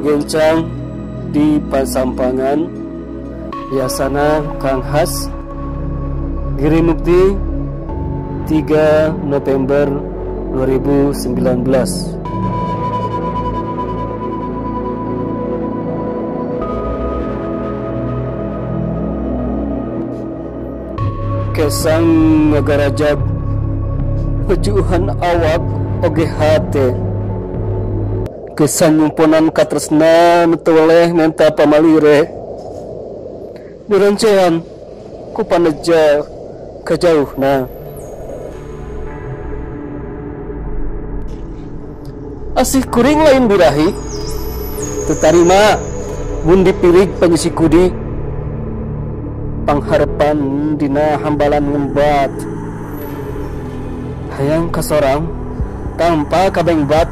gencang di Pasampangan Yasana Kang Has Giri Mukti 3 November 2019. Kesang ngagarajab pejuhan awak oge hate kesan nyumponan katresna metoleh menta pamalire dirancean ku paneja kejauhna asih kuring lain birahi tetarima mun dipirig panyisikudi pangharapan dina hambalan ngembat hayang kasorang tanpa kabengbat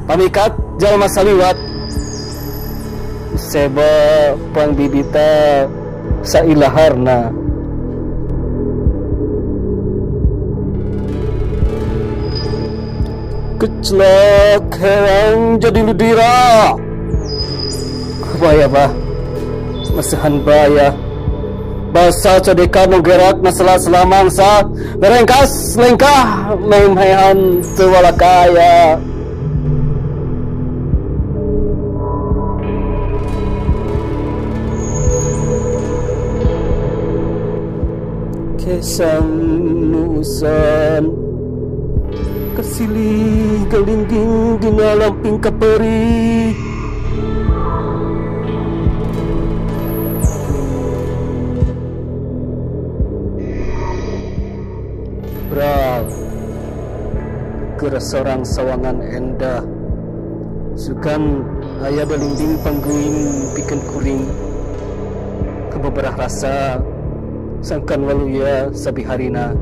pamikat jalma saliwat seba pangbibita sailaharna kecelak herang jadi ludira kabaya bah masahan baya basa cedeka menggerak masalah selamangsa merengkas lengkah memhehan sewalakaya kesang nusan kesilih gelingging dina lamping kaperi brang geura sorang sawangan endah sukan aya balingding pangguing pikeun kuring kebeberah rasa sangkan waluya sabiharina